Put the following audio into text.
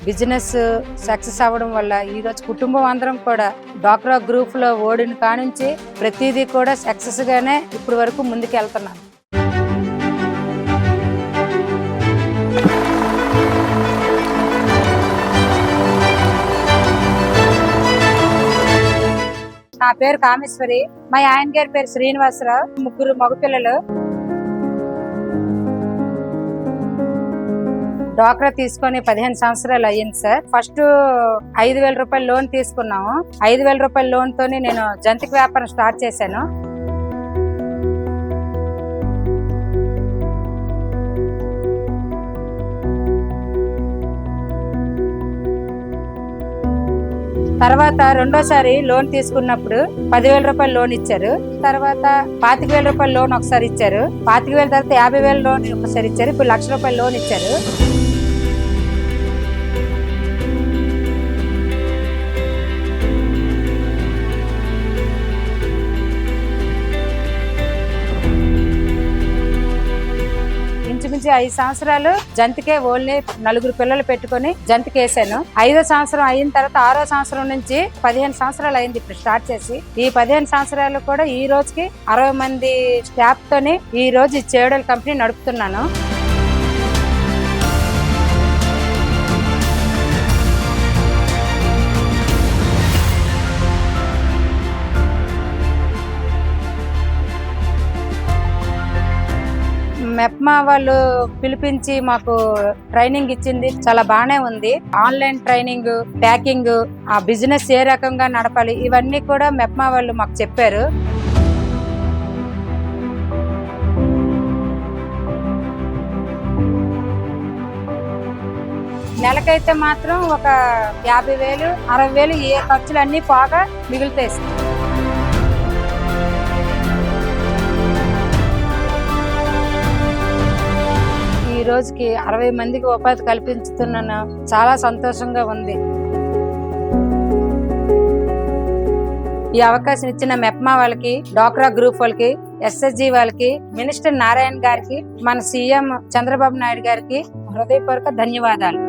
Business success అవ్వడం వల్ల ఈ రోజు కుటుంబం అందరం కూడా డ్వాక్రా గ్రూప్ లో ఓడిన కానుంచి ప్రతిదీ కూడా సక్సెస్ గానే ఇప్పటి వరకు ముందుకు వెళ్తున్నాను. నా పేరు కామేశ్వరి, మా ఆయన గారి పేరు శ్రీనివాసరావు, 3 మగపిల్లలు. డ్వాక్రా తీసుకొని 15 సంవత్సరాలు అయ్యింది సార్. ఫస్ట్ 5,000 రూపాయలు లోన్ తీసుకున్నాము. 5,000 రూపాయల లోన్ తోని నేను జంతిక వ్యాపారం స్టార్ట్ చేశాను. తర్వాత రెండోసారి లోన్ తీసుకున్నప్పుడు 10,000 రూపాయలు లోన్ ఇచ్చారు. తర్వాత 25,000 రూపాయలు లోన్ ఒకసారి ఇచ్చారు. 25,000 తర్వాత 50,000 లోన్ ఒకసారి ఇచ్చారు. ఇప్పుడు 1,00,000 రూపాయలు లోన్ ఇచ్చారు. ఇంచుమించు 5 సంవత్సరాలు జంతికే ఓన్లీ 4 పిల్లలు పెట్టుకుని జంతికేసాను. 5వ సంవత్సరం అయిన తర్వాత 6వ సంవత్సరం నుంచి 15 సంవత్సరాలు అయింది ఇప్పుడు స్టార్ట్ చేసి. ఈ 15 సంవత్సరాలు కూడా ఈ రోజుకి 60 మంది స్టాఫ్ తోని ఈ రోజు ఈ చేడల్ కంపెనీ నడుపుతున్నాను. మెప్మా వాళ్ళు పిలిపించి మాకు ట్రైనింగ్ ఇచ్చింది, చాలా బాగానే ఉంది. ఆన్లైన్ ట్రైనింగ్, ప్యాకింగ్, ఆ బిజినెస్ ఏ రకంగా నడపాలి ఇవన్నీ కూడా మెప్మా వాళ్ళు మాకు చెప్పారు. నెలకైతే మాత్రం ఒక 50,000, 60,000 ఏ ఖర్చులన్నీ బాగా మిగులుతాయి. ఈ రోజుకి 60 మందికి ఉపాధి కల్పిస్తున్నాను. చాలా సంతోషంగా ఉంది. ఈ అవకాశం ఇచ్చిన మెప్మా వాళ్ళకి, డ్వాక్రా గ్రూప్ వాళ్ళకి, ఎస్ఎస్జి వాళ్ళకి, మినిస్టర్ నారాయణ గారికి, మన సీఎం చంద్రబాబు నాయుడు గారికి హృదయపూర్వక ధన్యవాదాలు.